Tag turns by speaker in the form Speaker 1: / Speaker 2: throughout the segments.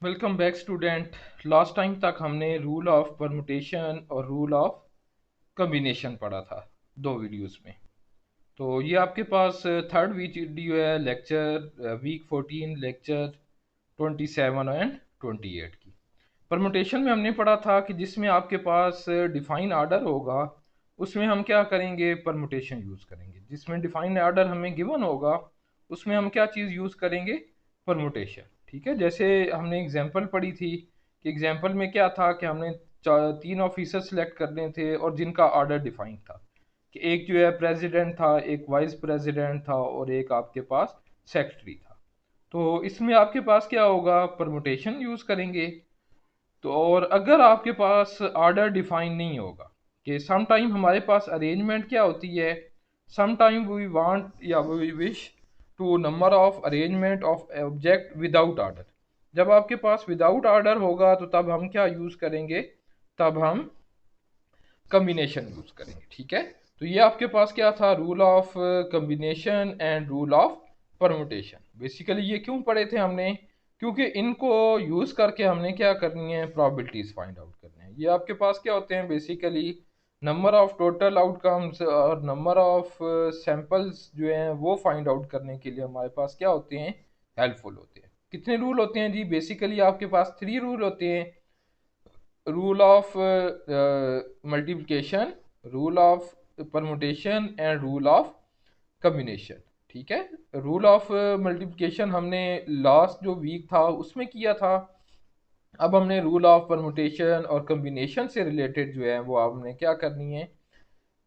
Speaker 1: Welcome back student. Last time तक हमने rule of permutation और रूल ऑफ कम्बिनेशन पढ़ा था दो वीडियोस में। तो ये आपके पास थर्ड वीडियो है, लेक्चर वीक 14 लेक्चर 27 एंड 28 की। परमुटेशन में हमने पढ़ा था कि जिसमें आपके पास डिफाइन आर्डर होगा उसमें हम क्या करेंगे, परमुटेशन यूज़ करेंगे। जिसमें डिफाइन आर्डर हमें गिवन होगा उसमें हम क्या चीज़ यूज़ करेंगे, परमुटेशन। ठीक है, जैसे हमने एग्जांपल पढ़ी थी कि एग्जांपल में क्या था कि हमने तीन ऑफिसर सेलेक्ट करने थे और जिनका आर्डर डिफाइन था कि एक जो है प्रेसिडेंट था, एक वाइस प्रेसिडेंट था और एक आपके पास सेक्रेटरी था। तो इसमें आपके पास क्या होगा, परमुटेशन यूज़ करेंगे। तो और अगर आपके पास आर्डर डिफाइन नहीं होगा कि सम टाइम हमारे पास अरेंजमेंट क्या होती है, सम टाइम वी वांट या we wish to number of arrangement of object without order. जब आपके पास विदाउट आर्डर होगा तो तब हम क्या यूज़ करेंगे, तब हम कम्बिनेशन यूज़ करेंगे। ठीक है, तो ये आपके पास क्या था, rule of combination and rule of permutation. Basically ये क्यों पढ़े थे हमने, क्योंकि इनको यूज़ करके हमने क्या करनी है, प्रॉबिलिटीज़ फाइंड आउट करनी है। ये आपके पास क्या होते हैं, basically number of total outcomes और नंबर ऑफ सैंपल्स जो हैं वो फाइंड आउट करने के लिए हमारे पास क्या होते हैं, हेल्पफुल होते हैं। कितने रूल होते हैं जी, बेसिकली आपके पास थ्री रूल होते हैं। Rule of multiplication, rule of permutation and rule of combination. ठीक है, रूल ऑफ मल्टीप्लिकेशन हमने लास्ट जो वीक था उसमें किया था। अब हमने रूल ऑफ परमुटेशन और कम्बिनेशन से रिलेटेड जो है वो आपने क्या करनी है,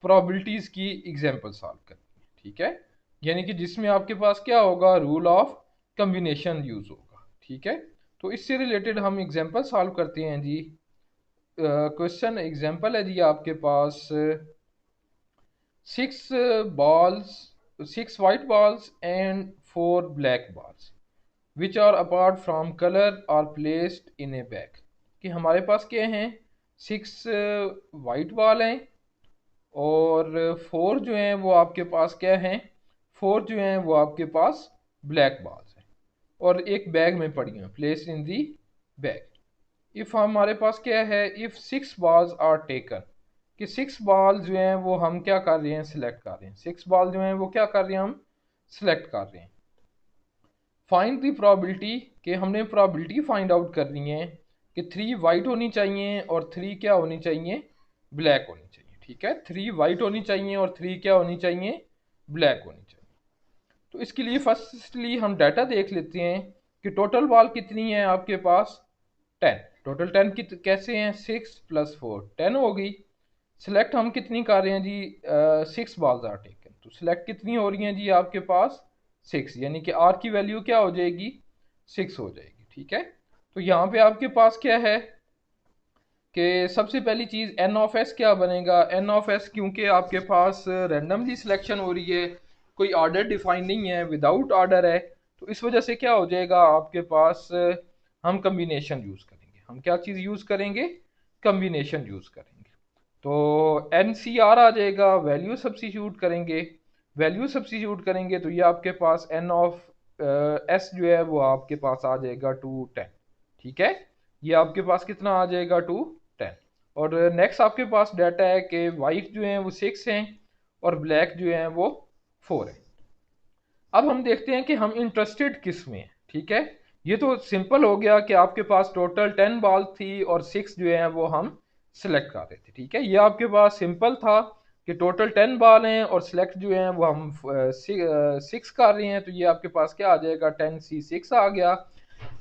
Speaker 1: प्रोबेबिलिटीज़ की एग्जांपल सॉल्व करनी है। ठीक है, यानी कि जिसमें आपके पास क्या होगा, रूल ऑफ कम्बिनेशन यूज़ होगा। ठीक है, तो इससे रिलेटेड हम एग्जांपल सॉल्व करते हैं जी। क्वेश्चन एग्जांपल है जी आपके पास, six balls, six white balls and four black balls which are apart from colour are placed in a bag. कि हमारे पास क्या हैं, सिक्स वाइट बॉल हैं और फोर जो हैं वो आपके पास क्या हैं, फोर जो हैं वो आपके पास ब्लैक बॉल्स हैं और एक बैग में पड़ी हैं, place in the bag. If हमारे पास क्या है, if six balls are taken, कि सिक्स बॉल जो हैं वो हम क्या कर रहे हैं, सिलेक्ट कर रहे हैं। सिक्स बॉल जो हैं वो क्या कर रहे हैं, हम सिलेक्ट कर रहे हैं। फाइंड दी प्रोबेबिलिटी, कि हमने प्रोबेबिलिटी फाइंड आउट करनी है कि थ्री वाइट होनी चाहिए और थ्री क्या होनी चाहिए, ब्लैक होनी चाहिए। ठीक है, थ्री वाइट होनी चाहिए और थ्री क्या होनी चाहिए, ब्लैक होनी चाहिए। तो इसके लिए फर्स्टली हम डाटा देख लेते हैं कि टोटल बॉल कितनी है आपके पास, 10। टोटल 10 की कैसे हैं, सिक्स प्लस फोर 10 हो गई। सिलेक्ट हम कितनी कर रहे हैं जी, सिक्स बॉल्स आर टेकन, तो सिलेक्ट कितनी हो रही हैं जी आपके पास, सिक्स, यानी कि आर की वैल्यू क्या हो जाएगी, सिक्स हो जाएगी। ठीक है, तो यहाँ पे आपके पास क्या है कि सबसे पहली चीज़ एन ऑफ एस क्या बनेगा, एन ऑफ एस क्योंकि आपके पास रैंडमली सिलेक्शन हो रही है, कोई ऑर्डर डिफाइन नहीं है, विदाउट ऑर्डर है, तो इस वजह से क्या हो जाएगा आपके पास, हम कम्बिनेशन यूज़ करेंगे। हम क्या चीज़ यूज़ करेंगे, कम्बिनेशन यूज़ करेंगे। तो एन सी आर आ जाएगा, वैल्यू सब्सिट्यूट करेंगे, वैल्यू सब्सिट्यूट करेंगे तो ये आपके पास एन ऑफ एस जो है वो आपके पास आ जाएगा टू 10। ठीक है, ये आपके पास कितना आ जाएगा, टू 10। और नेक्स्ट आपके पास डाटा है कि वाइट जो है वो सिक्स हैं और ब्लैक जो है वो फोर है। अब हम देखते हैं कि हम इंटरेस्टेड किस में हैं। ठीक है, ये तो सिंपल हो गया कि आपके पास टोटल 10 बॉल थी और सिक्स जो है वो हम सिलेक्ट कर रहे थे। ठीक है, ये आपके पास सिंपल था कि टोटल 10 बॉल हैं और सिलेक्ट जो है वो हम सिक्स कर रहे हैं, तो ये आपके पास क्या आ जाएगा, 10C6 आ गया,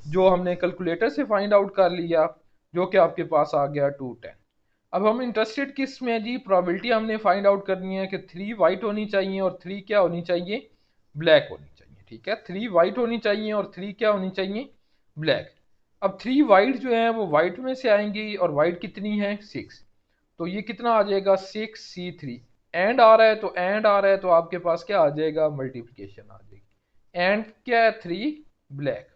Speaker 1: जो हमने कैलकुलेटर से फाइंड आउट कर लिया, जो कि आपके पास आ गया 210। अब हम इंटरेस्टेड किस में जी, प्रोबेबिलिटी हमने फाइंड आउट करनी है कि थ्री वाइट होनी चाहिए और थ्री क्या होनी चाहिए, ब्लैक होनी चाहिए। ठीक है, थ्री वाइट होनी चाहिए और थ्री क्या होनी चाहिए, ब्लैक। अब थ्री वाइट जो है वो वाइट में से आएंगी और वाइट कितनी है, सिक्स, तो ये कितना आ जाएगा, 6C3। एंड आ रहा है तो एंड आ रहा है तो आपके पास क्या आ जाएगा, मल्टीप्लिकेशन आ जाएगी। एंड क्या है, थ्री ब्लैक,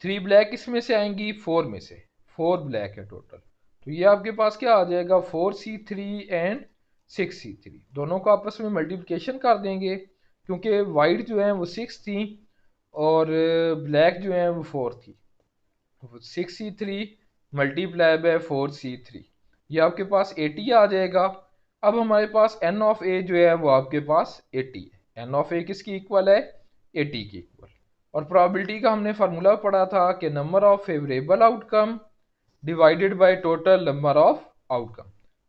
Speaker 1: थ्री ब्लैक इसमें से आएंगी, फोर में से, फोर ब्लैक है टोटल, तो ये आपके पास क्या आ जाएगा, 4C3 एंड 6C3, दोनों को आपस में मल्टीप्लिकेशन कर देंगे क्योंकि वाइट जो है वो सिक्स थी और ब्लैक जो है वो फोर थी। 6C3 मल्टीप्लाई बाय 4C3, ये आपके पास 80 आ जाएगा। अब हमारे पास एन ऑफ ए जो है वो आपके पास 80 है। एन ऑफ ए किसकी इक्वल है? 80 की इक्वल। और प्रोबेबिलिटी का हमने फार्मूला पढ़ा था कि number of favourable outcome divided by total number of outcome.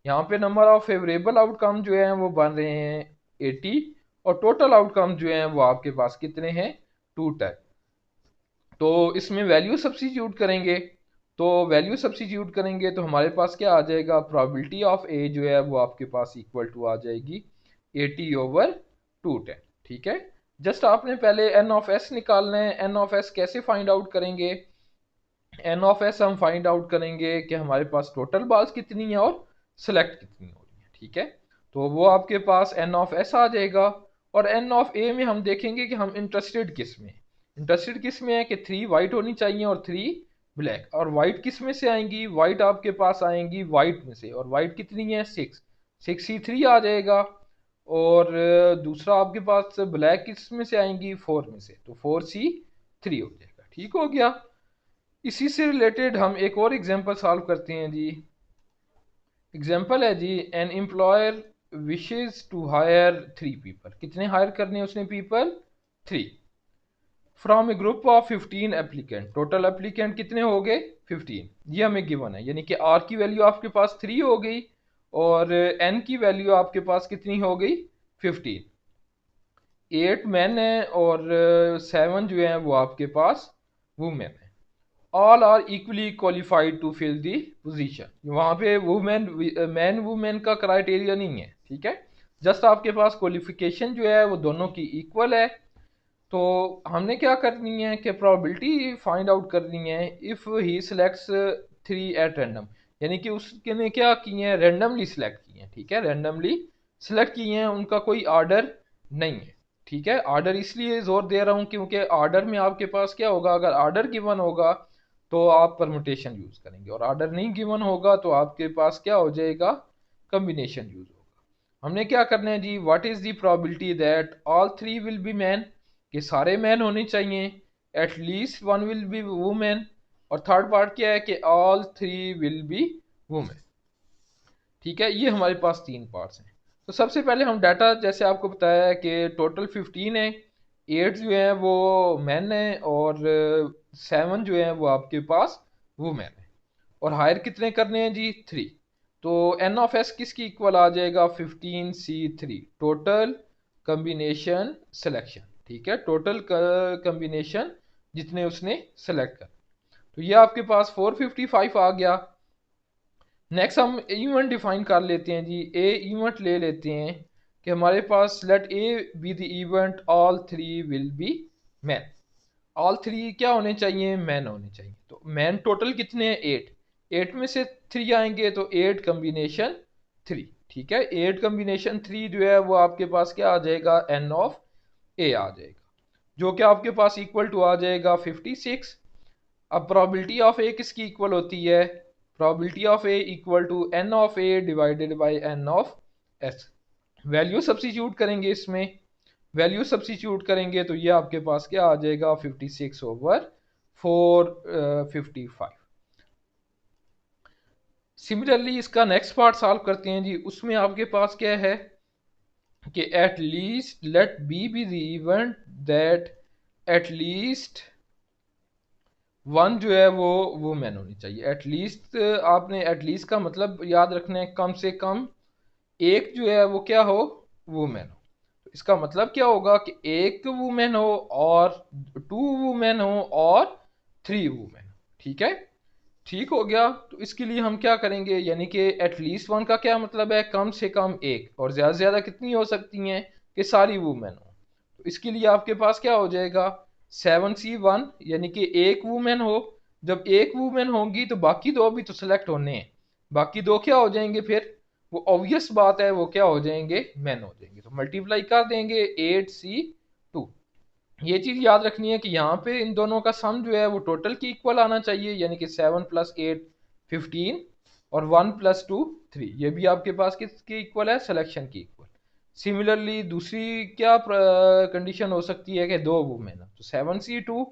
Speaker 1: यहाँ पे नंबर ऑफ फेवरेबल आउटकम जो है वो बन रहे हैं 80 और टोटल आउटकम जो है वो आपके पास कितने हैं? 2 टाइप। तो इसमें वैल्यू सब्स्टिट्यूट करेंगे, तो हमारे पास क्या आ जाएगा? प्रोबेबिलिटी ऑफ ए जो है वो आपके पास इक्वल टू आ जाएगी 80/210। ठीक है, जस्ट आपने पहले एन ऑफ एस निकालना है। एन ऑफ एस कैसे फाइंड आउट करेंगे? एन ऑफ एस हम फाइंड आउट करेंगे कि हमारे पास टोटल बॉल्स कितनी है और सेलेक्ट कितनी हो रही है। ठीक है, तो वो आपके पास एन ऑफ एस आ जाएगा। और एन ऑफ ए में हम देखेंगे कि हम इंटरेस्टेड किस में, है कि 3 वाइट होनी चाहिए और 3 ब्लैक। और वाइट किस में से आएंगी? वाइट आपके पास आएंगी वाइट में से, और वाइट कितनी है? 6C3 आ जाएगा। और दूसरा आपके पास ब्लैक किस में से आएंगी? 4 में से, तो 4C3 हो जाएगा। ठीक हो गया। इसी से रिलेटेड हम एक और एग्जांपल सॉल्व करते हैं जी। एग्जांपल है जी, an employer wishes to hire 3 people. कितने हायर करने हैं उसने people? 3। From a group of 15 applicant. Total applicant कितने हो गए? 15। ये हमें गिवन है, यानी कि आर की वैल्यू आपके पास 3 हो गई और एन की वैल्यू आपके पास कितनी हो गई? 15। 8 मैन है और 7 जो है वो आपके पास वुमेन है। All are equally qualified to fill the position. वहाँ पे वुमेन मैन वुमेन का क्राइटेरिया नहीं है। ठीक है, जस्ट आपके पास क्वालिफिकेशन जो है वो दोनों की इक्वल है। तो हमने क्या करनी है कि प्रोबेबिलिटी फाइंड आउट करनी है if he selects 3 at random, यानी कि उसने क्या किए हैं? रैंडमली सिलेक्ट किए हैं। ठीक है, रैंडमली सिलेक्ट किए हैं, उनका कोई आर्डर नहीं है। ठीक है, आर्डर इसलिए जोर दे रहा हूँ क्योंकि आर्डर में आपके पास क्या होगा? अगर आर्डर गिवन होगा तो आप परमुटेशन यूज करेंगे, और आर्डर नहीं गिवन होगा तो आपके पास क्या हो जाएगा? कम्बिनेशन यूज होगा। हमने क्या करना है जी? What is the probability that all 3 will be man, कि सारे मैन होने चाहिए, एटलीस्ट 1 विल बी वुमेन, और थर्ड पार्ट क्या है कि ऑल 3 विल बी वुमेन। ठीक है, ये हमारे पास 3 पार्ट्स हैं। तो सबसे पहले हम डाटा, जैसे आपको बताया है कि टोटल 15 है, 8 जो है वो मैन है और 7 जो है वो आपके पास वुमेन है। और हायर कितने करने हैं जी? 3। तो एन ऑफ एस किसकी इक्वल आ जाएगा? 15C3 total combination selection. ठीक है, टोटल कम्बिनेशन जितने उसने सेलेक्ट कर। तो ये आपके पास 455 आ गया। नेक्स्ट हम इवेंट डिफाइन कर लेते हैं जी। ए इवेंट ले लेते हैं कि हमारे पास let A B the event all 3 will be man. All 3 क्या होने चाहिए? मैन होने चाहिए। तो मैन टोटल कितने हैं? 8। 8 में से 3 आएंगे तो 8 कम्बिनेशन 3। ठीक है, 8 कम्बिनेशन 3 जो है वो आपके पास क्या आ जाएगा? एन ऑफ ए आ जाएगा, जो कि आपके पास इक्वल टू आ जाएगा 56। अब प्रोबेबिलिटी ऑफ ए किसकी इक्वल होती है? Probability of A equal to n of A divided by n of S. Value substitute करेंगे इसमें, तो ये आपके पास क्या आ जाएगा? 56/455। सिमिलरली इसका नेक्स्ट पार्ट सॉल्व करते हैं जी। उसमें आपके पास क्या है कि at least let B the event that at least 1 जो है वो मैन होनी चाहिए। एटलीस्ट, आपने एटलीस्ट का मतलब याद रखना है, कम से कम एक जो है वो क्या हो? वुमेन हो। तो इसका मतलब क्या होगा कि एक वुमेन हो और 2 वुमेन हो और 3 वुमेन हो। ठीक है, ठीक हो गया। तो इसके लिए हम क्या करेंगे, यानी कि एटलीस्ट 1 का क्या मतलब है? कम से कम एक, और ज़्यादा से ज़्यादा कितनी हो सकती हैं? कि सारी वुमेन हो। तो इसके लिए आपके पास क्या हो जाएगा? 7C1, यानी कि एक वुमेन हो। जब एक वुमेन होगी तो बाकी 2 भी तो सिलेक्ट होने हैं। बाकी 2 क्या हो जाएंगे फिर? वो ऑब्वियस बात है, वो क्या हो जाएंगे? मैन हो जाएंगे। तो मल्टीप्लाई कर देंगे 8C2। ये चीज़ याद रखनी है कि यहाँ पे इन दोनों का सम जो है वो टोटल की इक्वल आना चाहिए, यानी कि 7 + 8 15 और 1 + 2 3। ये भी आपके पास किसकी इक्वल है? सिलेक्शन की इक्वल। सिमिलरली दूसरी क्या कंडीशन हो सकती है कि 2 वुमेन, तो 7C2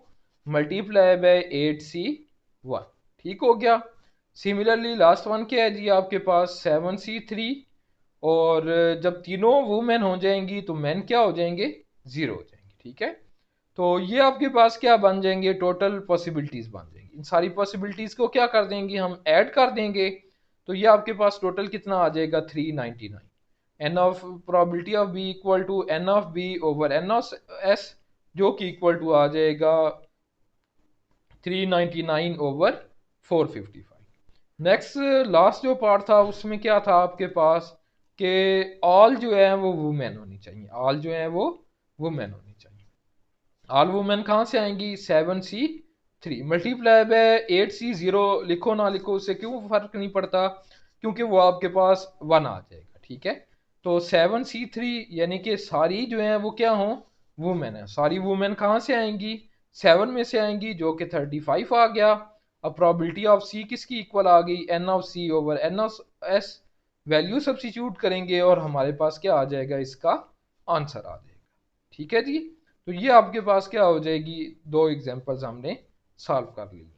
Speaker 1: मल्टीप्लाई बाय 8C1। 1। ठीक हो गया। सिमिलरली लास्ट वन क्या है जी, आपके पास 7C3, और जब तीनों वुमेन हो जाएंगी तो मैन क्या हो जाएंगे, 0 हो जाएंगे। ठीक है, तो ये आपके पास क्या बन जाएंगे, टोटल पॉसिबिलिटीज बन जाएंगी। इन सारी पॉसिबिलिटीज को क्या कर देंगे, हम ऐड कर देंगे, तो ये आपके पास टोटल कितना आ जाएगा, 399। N of probability of B equal to n of B over n of S, जो कि इक्वल टू आ जाएगा 399 ओवर 455। नेक्स्ट लास्ट जो पार्ट था उसमें क्या था आपके पास कि ऑल जो है वो वुमेन होनी चाहिए, ऑल जो है वो वुमेन होनी चाहिए। ऑल वुमेन कहाँ से आएंगी, 7C3 मल्टीप्लाई बाय 8C0, लिखो ना लिखो उससे क्यों फर्क नहीं पड़ता, क्योंकि वो आपके पास 1 आ जाएगा। ठीक है, तो 7C3 यानी कि सारी जो है वो क्या हो, वुमेन है। सारी वुमेन कहाँ से आएंगी, 7 में से आएंगी, जो कि 35 आ गया। अब प्रोबेबिलिटी ऑफ सी किसकी इक्वल आ गई, n of C over n of S. Value substitute करेंगे और हमारे पास क्या आ जाएगा, इसका आंसर आ जाएगा। ठीक है जी, तो ये आपके पास क्या हो जाएगी, दो एग्जांपल्स हमने सॉल्व कर ली।